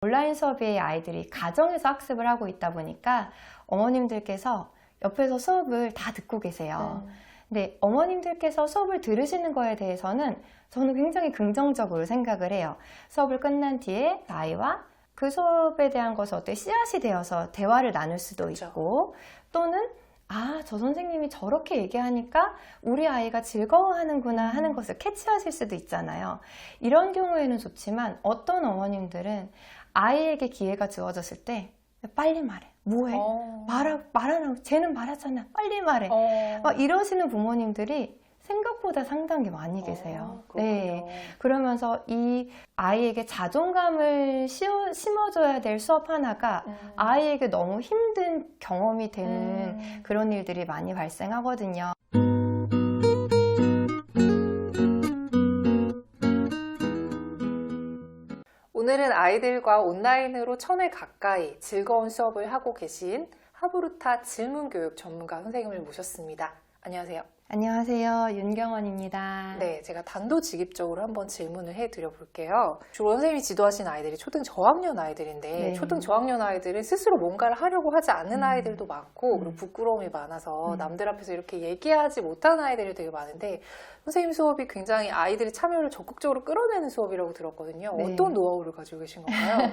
온라인 수업이 아이들이 가정에서 학습을 하고 있다 보니까 어머님들께서 옆에서 수업을 다 듣고 계세요. 근데 어머님들께서 수업을 들으시는 거에 대해서는 저는 굉장히 긍정적으로 생각을 해요. 수업을 끝난 뒤에 아이와 그 수업에 대한 것을 어떻게 씨앗이 되어서 대화를 나눌 수도 그렇죠. 있고, 또는 저 선생님이 저렇게 얘기하니까 우리 아이가 즐거워하는구나 하는 것을 캐치하실 수도 있잖아요. 이런 경우에는 좋지만 어떤 어머님들은 아이에게 기회가 주어졌을 때 빨리 말해. 뭐해? 말하라고. 쟤는 말하잖아. 빨리 말해. 막 이러시는 부모님들이 생각보다 상당히 많이 계세요. 네. 그러면서 이 아이에게 자존감을 심어줘야 될 수업 하나가 아이에게 너무 힘든 경험이 되는 그런 일들이 많이 발생하거든요. 오늘은 아이들과 온라인으로 1000회 가까이 즐거운 수업을 하고 계신 하브루타 질문교육 전문가 선생님을 모셨습니다. 안녕하세요. 안녕하세요. 윤경원입니다. 네, 제가 단도직입적으로 한번 질문을 해드려 볼게요. 주로 선생님이 지도하신 아이들이 초등 저학년 아이들인데 네. 초등 저학년 아이들은 스스로 뭔가를 하려고 하지 않는 아이들도 많고 그리고 부끄러움이 많아서 남들 앞에서 이렇게 얘기하지 못하는 아이들이 되게 많은데 선생님 수업이 굉장히 아이들의 참여를 적극적으로 끌어내는 수업이라고 들었거든요. 네. 어떤 노하우를 가지고 계신 건가요?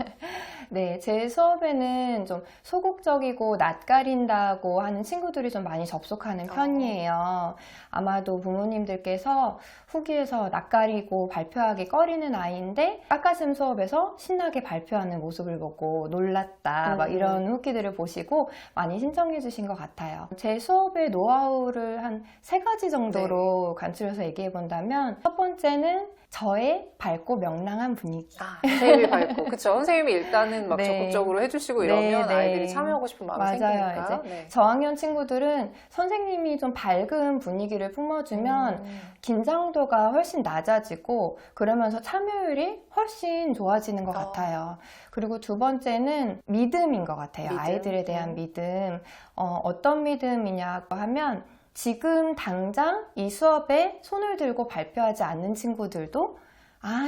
네, 제 수업에는 좀 소극적이고 낯가린다고 하는 친구들이 좀 많이 접속하는 편이에요. 아마도 부모님들께서 후기에서 낯가리고 발표하기 꺼리는 아이인데 깎아셈 수업에서 신나게 발표하는 모습을 보고 놀랐다 막 이런 후기들을 보시고 많이 신청해 주신 것 같아요. 제 수업의 노하우를 한 3가지 정도로 간추려서 얘기해 본다면, 첫 번째는 저의 밝고 명랑한 분위기. 선생님이 밝고, 그쵸. 선생님이 일단은 막 네. 적극적으로 해주시고 이러면 아이들이 참여하고 싶은 마음이 맞아요. 생기니까. 이제 저학년 친구들은 선생님이 좀 밝은 분위기를 품어주면 긴장도가 훨씬 낮아지고 그러면서 참여율이 훨씬 좋아지는 것 같아요. 그리고 두 번째는 믿음인 것 같아요. 믿음? 아이들에 대한 믿음. 어떤 믿음이냐고 하면, 지금 당장 이 수업에 손을 들고 발표하지 않는 친구들도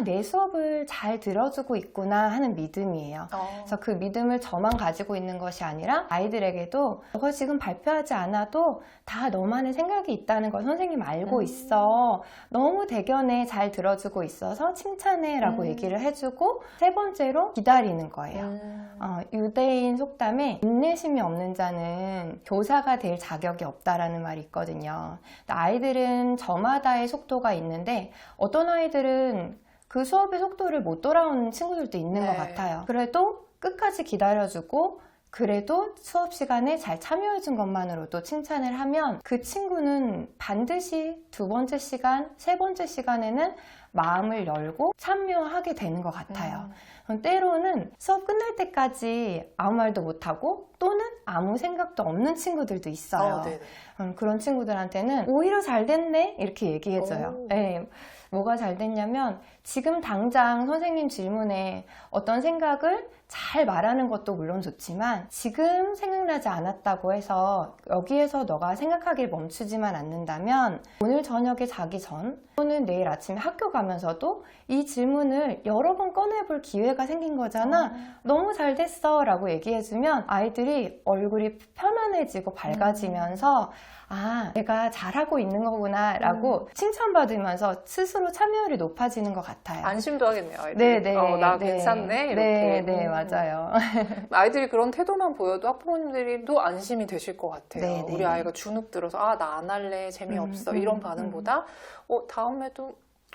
내 수업을 잘 들어주고 있구나 하는 믿음이에요. 그래서 그 믿음을 저만 가지고 있는 것이 아니라 아이들에게도 너가 지금 발표하지 않아도 다 너만의 생각이 있다는 걸 선생님 알고 있어. 너무 대견해. 잘 들어주고 있어서 칭찬해 라고 얘기를 해주고, 세 번째로 기다리는 거예요. 유대인 속담에 인내심이 없는 자는 교사가 될 자격이 없다라는 말이 있거든요. 아이들은 저마다의 속도가 있는데 어떤 아이들은 그 수업의 속도를 못 따라오는 친구들도 있는 것 같아요. 그래도 끝까지 기다려주고 그래도 수업 시간에 잘 참여해준 것만으로도 칭찬을 하면 그 친구는 반드시 2번째 시간, 3번째 시간에는 마음을 열고 참여하게 되는 것 같아요. 때로는 수업 끝날 때까지 아무 말도 못하고 또는 아무 생각도 없는 친구들도 있어요. 그런 친구들한테는 오히려 잘 됐네 이렇게 얘기해줘요. 네. 뭐가 잘 됐냐면, 지금 당장 선생님 질문에 어떤 생각을 잘 말하는 것도 물론 좋지만 지금 생각나지 않았다고 해서 여기에서 너가 생각하길 멈추지만 않는다면 오늘 저녁에 자기 전 또는 내일 아침에 학교 가면서도 이 질문을 여러 번 꺼내볼 기회가 생긴 거잖아. 너무 잘 됐어 라고 얘기해주면 아이들이 얼굴이 편안해지고 밝아지면서 내가 잘하고 있는 거구나 라고 칭찬받으면서 스스로 참여율이 높아지는 것 같아요. 안심도 하겠네요, 아이들이. 나 괜찮네 이렇게. 네, 맞아요. 아이들이 그런 태도만 보여도 학부모님들도 안심이 되실 것 같아요. 우리 아이가 주눅 들어서 나 안 할래, 재미없어 이런 반응보다 다음에도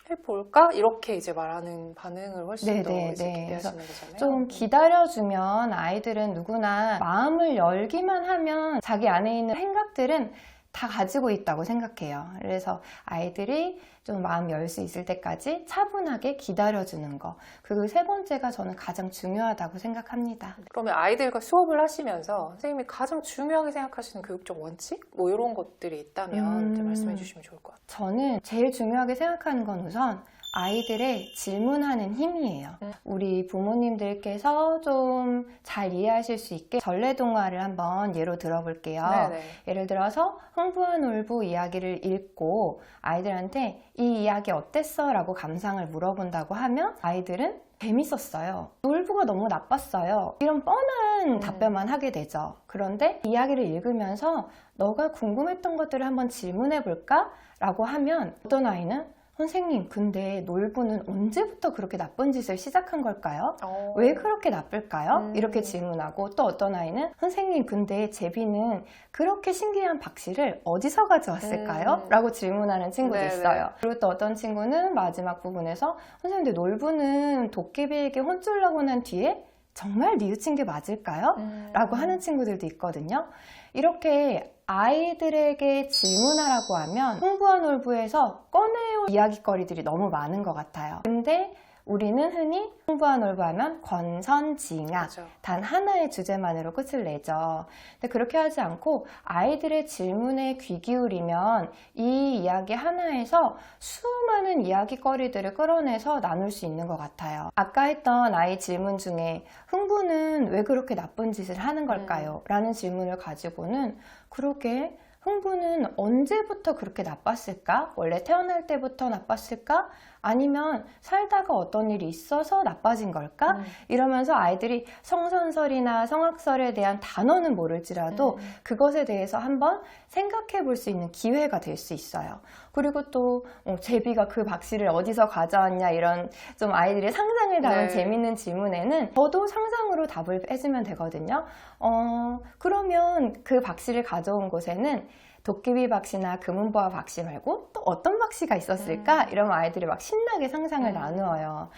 해볼까? 이렇게 이제 말하는 반응을 훨씬 더 이제 기대하시는 거잖아요. 좀 기다려주면 아이들은 누구나 마음을 열기만 하면 자기 안에 있는 생각들은 다 가지고 있다고 생각해요. 그래서 아이들이 좀 마음 열 수 있을 때까지 차분하게 기다려주는 거. 그 세 번째가 저는 가장 중요하다고 생각합니다. 그러면 아이들과 수업을 하시면서 선생님이 가장 중요하게 생각하시는 교육적 원칙? 뭐 이런 것들이 있다면 이제 말씀해 주시면 좋을 것 같아요. 저는 제일 중요하게 생각하는 건 우선 아이들의 질문하는 힘이에요. 우리 부모님들께서 좀 잘 이해하실 수 있게 전래동화를 한번 예로 들어볼게요. 예를 들어서 흥부와 놀부 이야기를 읽고 아이들한테 이 이야기 어땠어? 라고 감상을 물어본다고 하면 아이들은 재밌었어요. 놀부가 너무 나빴어요. 이런 뻔한 답변만 하게 되죠. 그런데 이야기를 읽으면서 너가 궁금했던 것들을 한번 질문해 볼까? 라고 하면 어떤 아이는 선생님, 근데 놀부는 언제부터 그렇게 나쁜 짓을 시작한 걸까요? 왜 그렇게 나쁠까요? 이렇게 질문하고, 또 어떤 아이는 선생님, 근데 제비는 그렇게 신기한 박씨를 어디서 가져왔을까요? 라고 질문하는 친구도 네네. 있어요. 그리고 또 어떤 친구는 마지막 부분에서 선생님, 근데 놀부는 도깨비에게 혼쭐 나고 난 뒤에 정말 뉘우친 게 맞을까요? 라고 하는 친구들도 있거든요. 이렇게 아이들에게 질문하라고 하면 흥부와 놀부에서 꺼내올 이야기거리들이 너무 많은 것 같아요. 근데 우리는 흔히 흥부와 놀부 하면 권선징악, 그렇죠. 단 하나의 주제만으로 끝을 내죠. 근데 그렇게 하지 않고 아이들의 질문에 귀 기울이면 이 이야기 하나에서 수많은 이야기거리들을 끌어내서 나눌 수 있는 것 같아요. 아까 했던 아이 질문 중에 흥부는 왜 그렇게 나쁜 짓을 하는 걸까요? 라는 질문을 가지고는 그러게 흥부는 언제부터 그렇게 나빴을까? 원래 태어날 때부터 나빴을까? 아니면 살다가 어떤 일이 있어서 나빠진 걸까? 이러면서 아이들이 성선설이나 성악설에 대한 단어는 모를지라도 그것에 대해서 한번 생각해 볼 수 있는 기회가 될 수 있어요. 그리고 또 제비가 그 박씨를 어디서 가져왔냐, 이런 좀 아이들의 상상을 담은 네. 재밌는 질문에는 저도 상상으로 답을 해주면 되거든요. 그러면 그 박씨를 가져온 곳에는 도깨비 박씨나 금은보화 박씨 말고 또 어떤 박씨가 있었을까? 이러면 아이들이 막 신나게 상상을 나누어요.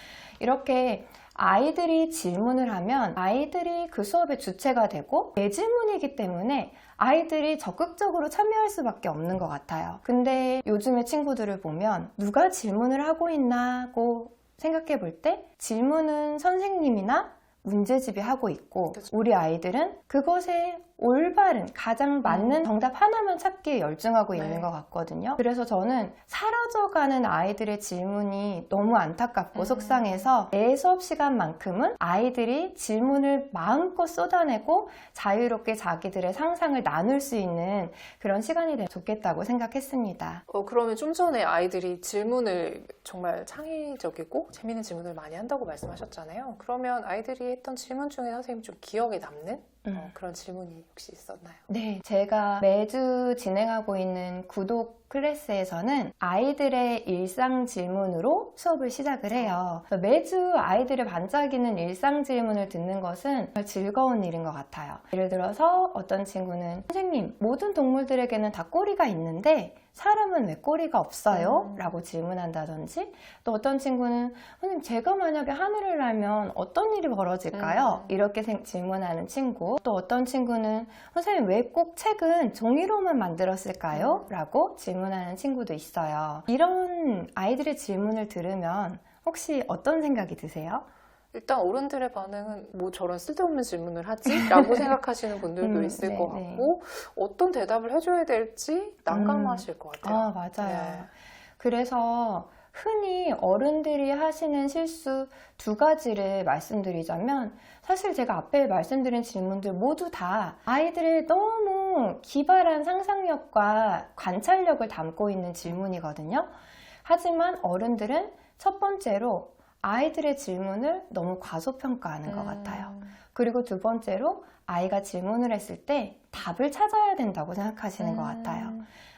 이렇게 아이들이 질문을 하면 아이들이 그 수업의 주체가 되고 내 질문이기 때문에 아이들이 적극적으로 참여할 수밖에 없는 것 같아요. 근데 요즘의 친구들을 보면 누가 질문을 하고 있나고 생각해 볼 때 질문은 선생님이나 문제집이 하고 있고, 그렇죠. 우리 아이들은 그것에 올바른 가장 맞는 정답 하나만 찾기에 열중하고 있는 것 같거든요. 그래서 저는 사라져가는 아이들의 질문이 너무 안타깝고 속상해서 내 수업 시간만큼은 아이들이 질문을 마음껏 쏟아내고 자유롭게 자기들의 상상을 나눌 수 있는 그런 시간이 되면 좋겠다고 생각했습니다. 그러면 좀 전에 아이들이 질문을 정말 창의적이고 재미있는 질문을 많이 한다고 말씀하셨잖아요. 그러면 아이들이 했던 질문 중에 선생님 좀 기억에 남는 그런 질문이 혹시 있었나요? 네, 제가 매주 진행하고 있는 구독 클래스에서는 아이들의 일상 질문으로 수업을 시작을 해요. 매주 아이들의 반짝이는 일상 질문을 듣는 것은 정말 즐거운 일인 것 같아요. 예를 들어서 어떤 친구는 선생님, 모든 동물들에게는 다 꼬리가 있는데 사람은 왜 꼬리가 없어요? 라고 질문한다든지, 또 어떤 친구는 선생님, 제가 만약에 하늘을 날면 어떤 일이 벌어질까요? 이렇게 질문하는 친구. 또 어떤 친구는 선생님, 왜 꼭 책은 종이로만 만들었을까요? 라고 질문하는 친구도 있어요. 이런 아이들의 질문을 들으면 혹시 어떤 생각이 드세요? 일단 어른들의 반응은 뭐 저런 쓸데없는 질문을 하지? 라고 생각하시는 분들도 있을 네, 것 같고, 어떤 대답을 해줘야 될지 난감하실 것 같아요. 맞아요. 네. 그래서 흔히 어른들이 하시는 실수 두 가지를 말씀드리자면, 사실 제가 앞에 말씀드린 질문들 모두 다 아이들의 너무 기발한 상상력과 관찰력을 담고 있는 질문이거든요. 하지만 어른들은 첫 번째로 아이들의 질문을 너무 과소평가하는 것 같아요. 그리고 두 번째로 아이가 질문을 했을 때 답을 찾아야 된다고 생각하시는 것 같아요.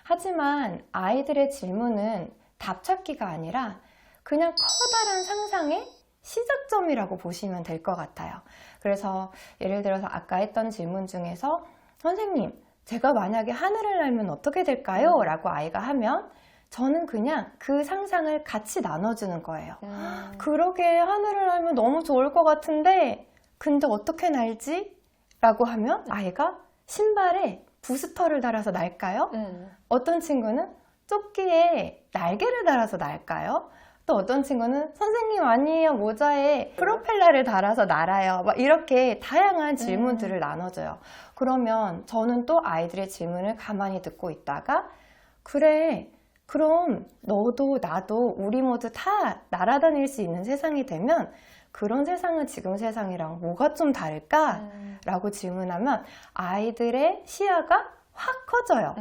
하지만 아이들의 질문은 답 찾기가 아니라 그냥 커다란 상상의 시작점이라고 보시면 될 것 같아요. 그래서 예를 들어서 아까 했던 질문 중에서 선생님, 제가 만약에 하늘을 날면 어떻게 될까요? 라고 아이가 하면 저는 그냥 그 상상을 같이 나눠주는 거예요. 그러게 하늘을 날면 너무 좋을 것 같은데 근데 어떻게 날지? 라고 하면 아이가 신발에 부스터를 달아서 날까요? 어떤 친구는 조끼에 날개를 달아서 날까요? 또 어떤 친구는 선생님 아니에요, 모자에 프로펠러를 달아서 날아요. 막 이렇게 다양한 질문들을 나눠줘요. 그러면 저는 또 아이들의 질문을 가만히 듣고 있다가 그래, 그럼 너도 나도 우리 모두 다 날아다닐 수 있는 세상이 되면 그런 세상은 지금 세상이랑 뭐가 좀 다를까? 라고 질문하면 아이들의 시야가 확 커져요.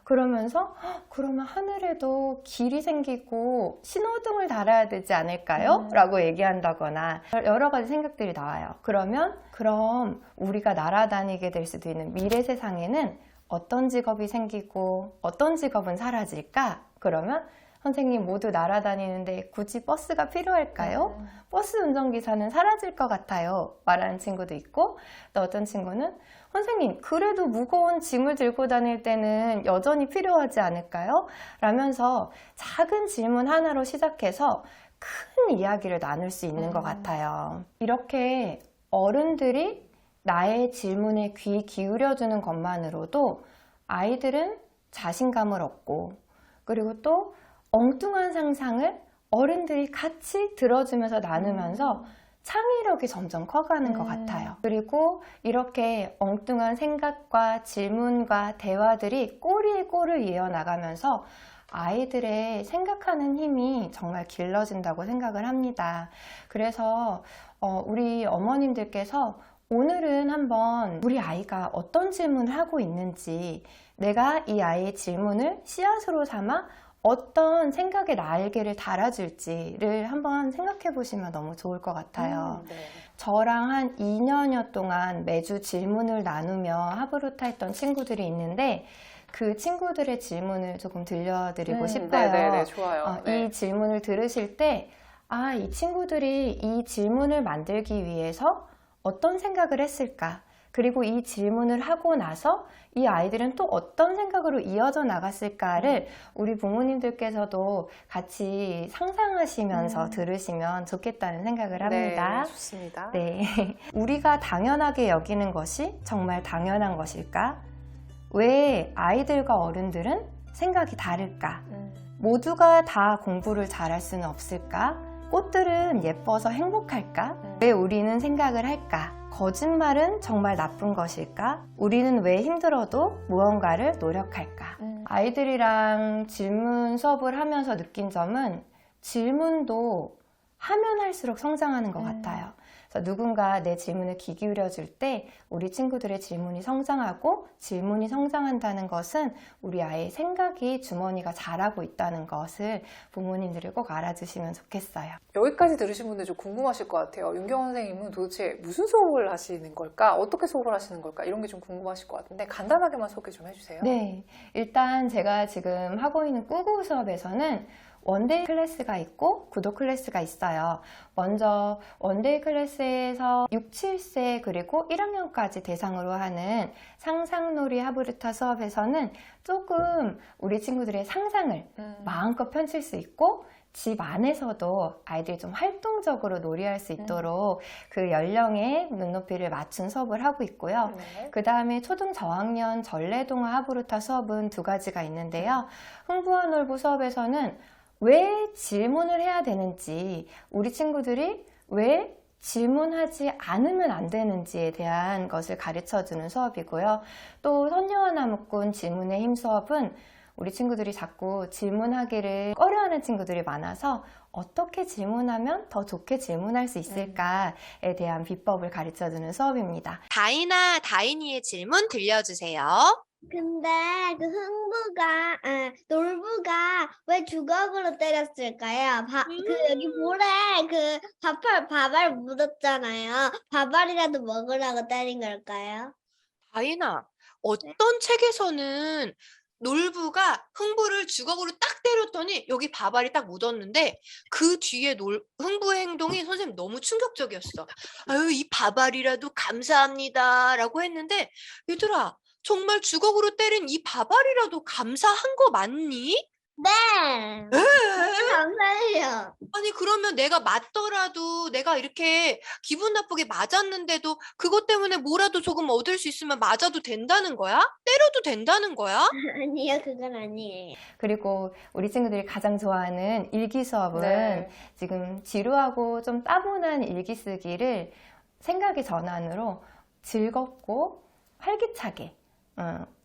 그러면서 그러면 하늘에도 길이 생기고 신호등을 달아야 되지 않을까요? 라고 얘기한다거나 여러 가지 생각들이 나와요. 그럼 우리가 날아다니게 될 수도 있는 미래 세상에는 어떤 직업이 생기고 어떤 직업은 사라질까? 그러면 선생님 모두 날아다니는데 굳이 버스가 필요할까요? 버스 운전기사는 사라질 것 같아요. 말하는 친구도 있고, 또 어떤 친구는 선생님 그래도 무거운 짐을 들고 다닐 때는 여전히 필요하지 않을까요? 라면서 작은 질문 하나로 시작해서 큰 이야기를 나눌 수 있는 것 같아요. 이렇게 어른들이 나의 질문에 귀 기울여주는 것만으로도 아이들은 자신감을 얻고, 그리고 또 엉뚱한 상상을 어른들이 같이 들어주면서 나누면서 창의력이 점점 커가는 것 같아요. 그리고 이렇게 엉뚱한 생각과 질문과 대화들이 꼬리에 꼬리를 이어나가면서 아이들의 생각하는 힘이 정말 길러진다고 생각을 합니다. 그래서 우리 어머님들께서 오늘은 한번 우리 아이가 어떤 질문을 하고 있는지, 내가 이 아이의 질문을 씨앗으로 삼아 어떤 생각의 날개를 달아줄지를 한번 생각해 보시면 너무 좋을 것 같아요. 네. 저랑 한 2년여 동안 매주 질문을 나누며 하브루타했던 친구들이 있는데, 그 친구들의 질문을 조금 들려드리고 싶어요. 네네네, 좋아요. 네. 이 질문을 들으실 때, 이 친구들이 이 질문을 만들기 위해서 어떤 생각을 했을까? 그리고 이 질문을 하고 나서 이 아이들은 또 어떤 생각으로 이어져 나갔을까를 우리 부모님들께서도 같이 상상하시면서 들으시면 좋겠다는 생각을 합니다. 네, 좋습니다. 네. 우리가 당연하게 여기는 것이 정말 당연한 것일까? 왜 아이들과 어른들은 생각이 다를까? 모두가 다 공부를 잘할 수는 없을까? 꽃들은 예뻐서 행복할까? 왜 우리는 생각을 할까? 거짓말은 정말 나쁜 것일까? 우리는 왜 힘들어도 무언가를 노력할까? 아이들이랑 질문 수업을 하면서 느낀 점은 질문도 하면 할수록 성장하는 것 같아요. 그래서 누군가 내 질문을 귀 기울여 줄 때 우리 친구들의 질문이 성장하고, 질문이 성장한다는 것은 우리 아이의 생각이 주머니가 자라고 있다는 것을 부모님들이 꼭 알아주시면 좋겠어요. 여기까지 들으신 분들 좀 궁금하실 것 같아요. 윤경원 선생님은 도대체 무슨 수업을 하시는 걸까? 어떻게 수업을 하시는 걸까? 이런 게 좀 궁금하실 것 같은데 간단하게만 소개 좀 해주세요. 네, 일단 제가 지금 하고 있는 꾸구 수업에서는 원데이 클래스가 있고 구독 클래스가 있어요. 먼저 원데이 클래스에서 6, 7세 그리고 1학년까지 대상으로 하는 상상놀이 하브루타 수업에서는 조금 우리 친구들의 상상을 마음껏 펼칠 수 있고, 집 안에서도 아이들이 좀 활동적으로 놀이할 수 있도록 그 연령의 눈높이를 맞춘 수업을 하고 있고요. 그 다음에 초등 저학년 전래동화 하브루타 수업은 2가지가 있는데요. 흥부와 놀부 수업에서는 왜 질문을 해야 되는지, 우리 친구들이 왜 질문하지 않으면 안 되는지에 대한 것을 가르쳐주는 수업이고요. 또 선녀와 나무꾼 질문의 힘 수업은 우리 친구들이 자꾸 질문하기를 꺼려하는 친구들이 많아서 어떻게 질문하면 더 좋게 질문할 수 있을까에 대한 비법을 가르쳐주는 수업입니다. 다이나 다인이의 질문 들려주세요. 근데 그 놀부가 왜 주걱으로 때렸을까요? 여기 볼에 밥알 묻었잖아요. 밥알이라도 먹으라고 때린 걸까요? 다이나, 어떤 책에서는 놀부가 흥부를 주걱으로 딱 때렸더니 여기 밥알이 딱 묻었는데, 그 뒤에 흥부의 행동이 선생님 너무 충격적이었어. 아유, 이 밥알이라도 감사합니다 라고 했는데, 얘들아, 정말 주걱으로 때린 이 밥알이라도 감사한 거 맞니? 네. 감사해요. 아니, 그러면 내가 맞더라도, 내가 이렇게 기분 나쁘게 맞았는데도 그것 때문에 뭐라도 조금 얻을 수 있으면 맞아도 된다는 거야? 때려도 된다는 거야? 아니요, 그건 아니에요. 그리고 우리 친구들이 가장 좋아하는 일기 수업은 네. 지금 지루하고 좀 따분한 일기 쓰기를 생각의 전환으로 즐겁고 활기차게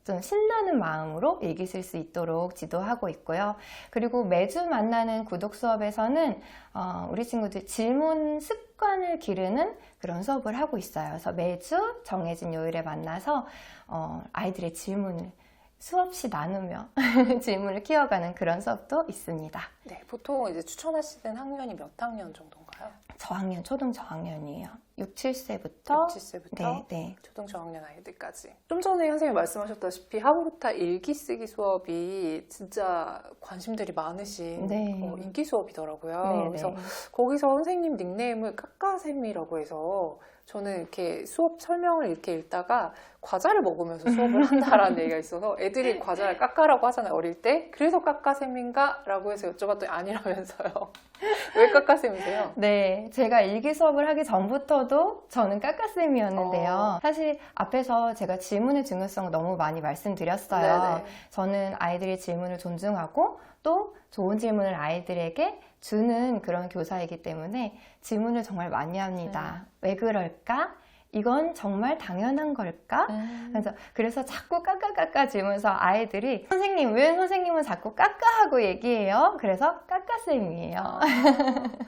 좀 신나는 마음으로 일기 쓸 수 있도록 지도하고 있고요. 그리고 매주 만나는 구독 수업에서는 우리 친구들 질문 습관을 기르는 그런 수업을 하고 있어요. 그래서 매주 정해진 요일에 만나서 아이들의 질문을 수없이 나누며 질문을 키워가는 그런 수업도 있습니다. 네, 보통 이제 추천하시는 학년이 몇 학년 정도인가요? 저학년, 초등 저학년이에요. 6, 7세부터 6, 7세부터 네, 네. 초등 저학년 아이들까지. 좀 전에 선생님이 말씀하셨다시피 하브루타 일기 쓰기 수업이 진짜 관심들이 많으신 네. 인기 수업이더라고요. 네, 그래서 네. 거기서 선생님 닉네임을 까까샘이라고 해서 저는 이렇게 수업 설명을 이렇게 읽다가 과자를 먹으면서 수업을 한다라는 얘기가 있어서 애들이 과자를 까까라고 하잖아요, 어릴 때. 그래서 까까샘인가? 라고 해서 여쭤봤더니 아니라면서요. 왜 까까샘이세요? 네, 제가 일기 수업을 하기 전부터도 저는 까까쌤이었는데요. 사실 앞에서 제가 질문의 중요성을 너무 많이 말씀드렸어요. 네네. 저는 아이들이 질문을 존중하고 또 좋은 질문을 아이들에게 주는 그런 교사이기 때문에 질문을 정말 많이 합니다. 왜 그럴까? 이건 정말 당연한 걸까? 그래서 자꾸 까까까까 지면서 아이들이 선생님, 왜 선생님은 자꾸 까까하고 얘기해요? 그래서 까까쌤이에요.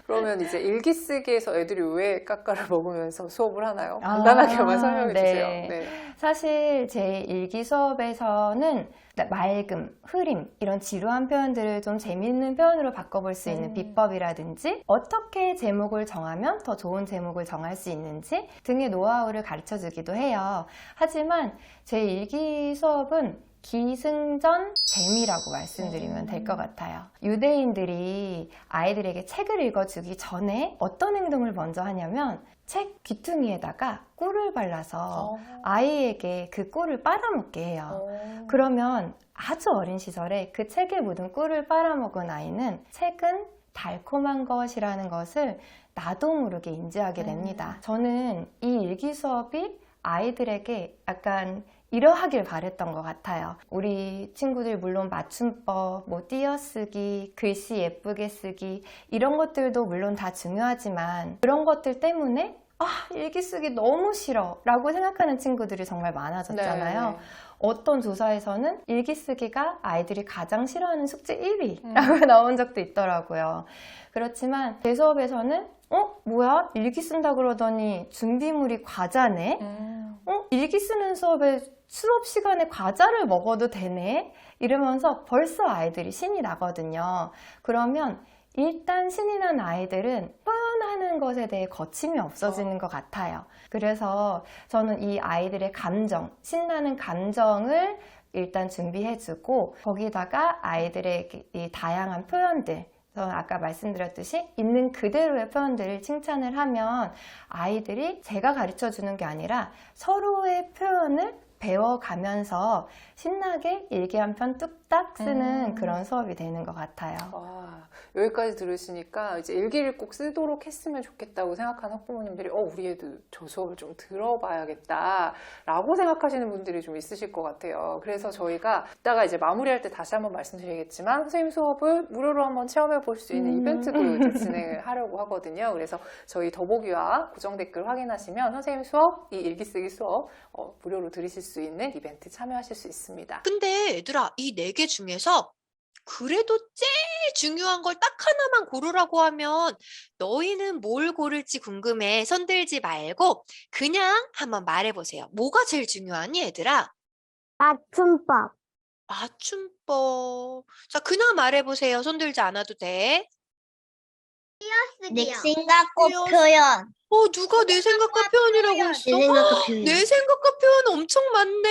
그러면 이제 일기 쓰기에서 애들이 왜 까까를 먹으면서 수업을 하나요? 간단하게만 설명해 주세요. 네. 네. 사실 제 일기 수업에서는 맑음, 흐림 이런 지루한 표현들을 좀 재미있는 표현으로 바꿔볼 수 있는 비법이라든지 어떻게 제목을 정하면 더 좋은 제목을 정할 수 있는지 등의 노하우를 가르쳐 주기도 해요. 하지만 제 일기 수업은 기승전 재미라고 말씀드리면 될 것 같아요. 유대인들이 아이들에게 책을 읽어주기 전에 어떤 행동을 먼저 하냐면 책 귀퉁이에다가 꿀을 발라서 아이에게 그 꿀을 빨아먹게 해요. 그러면 아주 어린 시절에 그 책에 묻은 꿀을 빨아먹은 아이는 책은 달콤한 것이라는 것을 나도 모르게 인지하게 됩니다. 저는 이 일기 수업이 아이들에게 약간 이러하길 바랬던 것 같아요. 우리 친구들 물론 맞춤법, 뭐 띄어쓰기, 글씨 예쁘게 쓰기 이런 것들도 물론 다 중요하지만 그런 것들 때문에 일기 쓰기 너무 싫어 라고 생각하는 친구들이 정말 많아졌잖아요. 네. 어떤 조사에서는 일기 쓰기가 아이들이 가장 싫어하는 숙제 1위라고 나온 적도 있더라고요. 그렇지만 제 수업에서는 뭐야? 일기 쓴다 그러더니 준비물이 과자네? 일기 쓰는 수업에 수업 시간에 과자를 먹어도 되네? 이러면서 벌써 아이들이 신이 나거든요. 그러면 일단 신이 난 아이들은 표현하는 것에 대해 거침이 없어지는 것 같아요. 그래서 저는 이 아이들의 감정, 신나는 감정을 일단 준비해주고 거기다가 아이들의 이 다양한 표현들, 저는 아까 말씀드렸듯이 있는 그대로의 표현들을 칭찬을 하면 아이들이 제가 가르쳐주는 게 아니라 서로의 표현을 배워가면서 신나게 일기 한 편 뚝딱 쓰는 그런 수업이 되는 것 같아요. 와, 여기까지 들으시니까 이제 일기를 꼭 쓰도록 했으면 좋겠다고 생각하는 학부모님들이 우리 애도 저 수업을 좀 들어봐야겠다 라고 생각하시는 분들이 좀 있으실 것 같아요. 그래서 저희가 이따가 이제 마무리할 때 다시 한번 말씀드리겠지만 선생님 수업을 무료로 한번 체험해 볼 수 있는 이벤트도 이제 진행을 하려고 하거든요. 그래서 저희 더보기와 고정 댓글 확인하시면 선생님 수업, 이 일기 쓰기 수업 무료로 들으실 수 있는 이벤트 참여하실 수 있습니다. 근데 얘들아, 이 4개 중에서 그래도 제일 중요한 걸 딱 하나만 고르라고 하면 너희는 뭘 고를지 궁금해. 손들지 말고 그냥 한번 말해보세요. 뭐가 제일 중요하니, 얘들아? 맞춤법. 맞춤법. 자, 그냥 말해보세요. 손들지 않아도 돼. 내 생각과 띄어쓰기. 표현. 누가 내 생각과 표현이라고 했어? 내 생각과 표현. 내 생각과 표현 엄청 많네.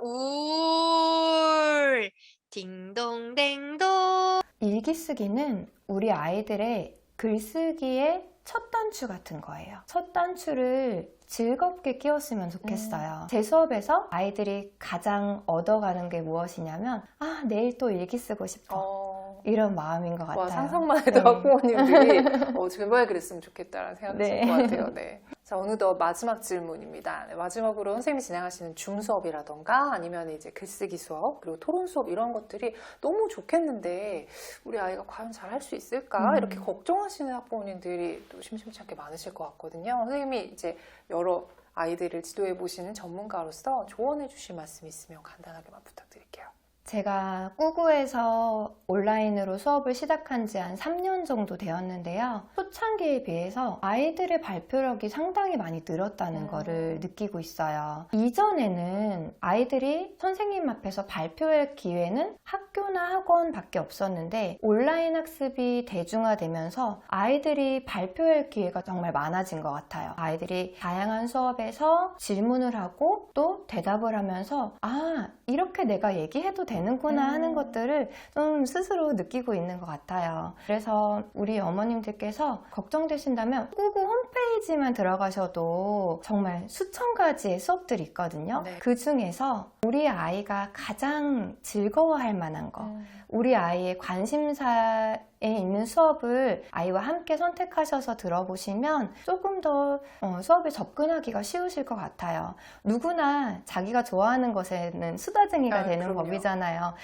올. 딩동댕동. 일기 쓰기는 우리 아이들의 글쓰기의 첫 단추 같은 거예요. 첫 단추를 즐겁게 끼웠으면 좋겠어요. 제 수업에서 아이들이 가장 얻어가는 게 무엇이냐면 내일 또 일기 쓰고 싶어. 이런 마음인 것 같아요. 와, 상상만 해도 네. 학부모님들이 제발 그랬으면 좋겠다라는 생각이 네. 들 것 같아요. 네. 자, 어느덧 마지막 질문입니다. 네, 마지막으로 선생님이 진행하시는 줌 수업이라던가 아니면 이제 글쓰기 수업 그리고 토론 수업 이런 것들이 너무 좋겠는데 우리 아이가 과연 잘할 수 있을까? 이렇게 걱정하시는 학부모님들이 또 심심치 않게 많으실 것 같거든요. 선생님이 이제 여러 아이들을 지도해 보시는 전문가로서 조언해 주실 말씀이 있으면 간단하게만 부탁드릴게요. 제가 꾸구에서 온라인으로 수업을 시작한 지 한 3년 정도 되었는데요. 초창기에 비해서 아이들의 발표력이 상당히 많이 늘었다는 거를 느끼고 있어요. 이전에는 아이들이 선생님 앞에서 발표할 기회는 학교나 학원밖에 없었는데 온라인 학습이 대중화되면서 아이들이 발표할 기회가 정말 많아진 것 같아요. 아이들이 다양한 수업에서 질문을 하고 또 대답을 하면서 아, 이렇게 내가 얘기해도 되는구나 하는 것들을 좀 스스로 느끼고 있는 것 같아요. 그래서 우리 어머님들께서 걱정되신다면 꾸구 홈페이지만 들어가셔도 정말 수천 가지의 수업들이 있거든요. 네. 그 중에서 우리 아이가 가장 즐거워할 만한 거, 우리 아이의 관심사에 있는 수업을 아이와 함께 선택하셔서 들어보시면 조금 더 수업에 접근하기가 쉬우실 것 같아요. 누구나 자기가 좋아하는 것에는 수다쟁이가 되는 그럼요. 법이잖아요.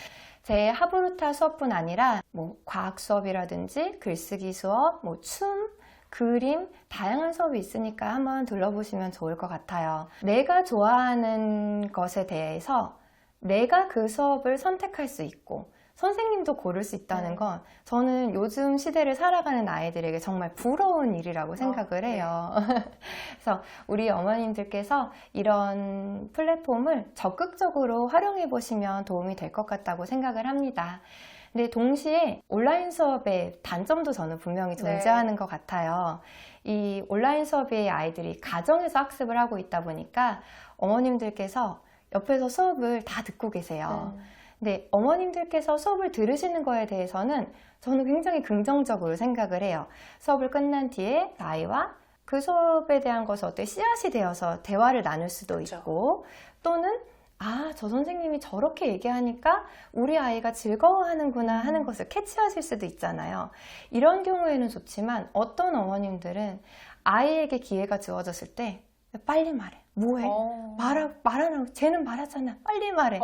제 하브루타 수업뿐 아니라 뭐 과학 수업이라든지 글쓰기 수업, 뭐 춤, 그림, 다양한 수업이 있으니까 한번 둘러보시면 좋을 것 같아요. 내가 좋아하는 것에 대해서 내가 그 수업을 선택할 수 있고 선생님도 고를 수 있다는 건 저는 요즘 시대를 살아가는 아이들에게 정말 부러운 일이라고 생각을 해요. 그래서 우리 어머님들께서 이런 플랫폼을 적극적으로 활용해 보시면 도움이 될 것 같다고 생각을 합니다. 근데 동시에 온라인 수업의 단점도 저는 분명히 존재하는 것 같아요. 이 온라인 수업의 아이들이 가정에서 학습을 하고 있다 보니까 어머님들께서 옆에서 수업을 다 듣고 계세요. 근데 어머님들께서 수업을 들으시는 거에 대해서는 저는 굉장히 긍정적으로 생각을 해요. 수업을 끝난 뒤에 아이와 그 수업에 대한 것을 어떻게 씨앗이 되어서 대화를 나눌 수도 그렇죠. 있고 또는 아, 저 선생님이 저렇게 얘기하니까 우리 아이가 즐거워하는구나 하는 것을 캐치하실 수도 있잖아요. 이런 경우에는 좋지만 어떤 어머님들은 아이에게 기회가 주어졌을 때 빨리 말해. 뭐해? 말하라고. 쟤는 말하잖아. 빨리 말해.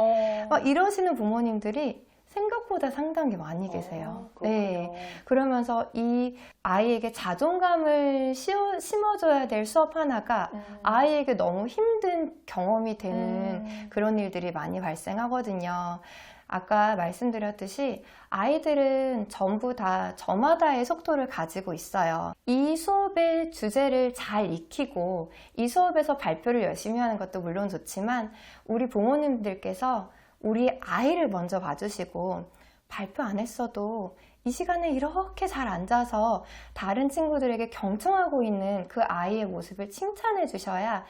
막 이러시는 부모님들이 생각보다 상당히 많이 계세요. 네. 그러면서 이 아이에게 자존감을 심어줘야 될 수업 하나가 아이에게 너무 힘든 경험이 되는 그런 일들이 많이 발생하거든요. 아까 말씀드렸듯이 아이들은 전부 다 저마다의 속도를 가지고 있어요. 이 수업의 주제를 잘 익히고 이 수업에서 발표를 열심히 하는 것도 물론 좋지만 우리 부모님들께서 우리 아이를 먼저 봐주시고 발표 안 했어도 이 시간에 이렇게 잘 앉아서 다른 친구들에게 경청하고 있는 그 아이의 모습을 칭찬해 주셔야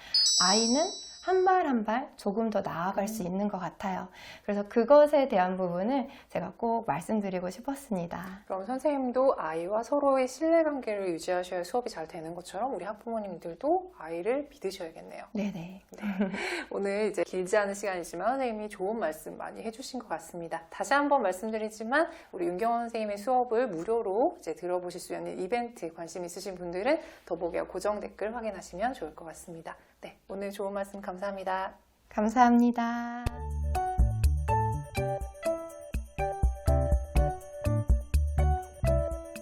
아이는 한 발 한 발 조금 더 나아갈 수 있는 것 같아요. 그래서 그것에 대한 부분을 제가 꼭 말씀드리고 싶었습니다. 그럼 선생님도 아이와 서로의 신뢰관계를 유지하셔야 수업이 잘 되는 것처럼 우리 학부모님들도 아이를 믿으셔야겠네요. 네네. 오늘 이제 길지 않은 시간이지만 선생님이 좋은 말씀 많이 해주신 것 같습니다. 다시 한번 말씀드리지만 우리 윤경원 선생님의 수업을 무료로 이제 들어보실 수 있는 이벤트 관심 있으신 분들은 더보기와 고정 댓글 확인하시면 좋을 것 같습니다. 네, 오늘 좋은 말씀 감사합니다. 감사합니다.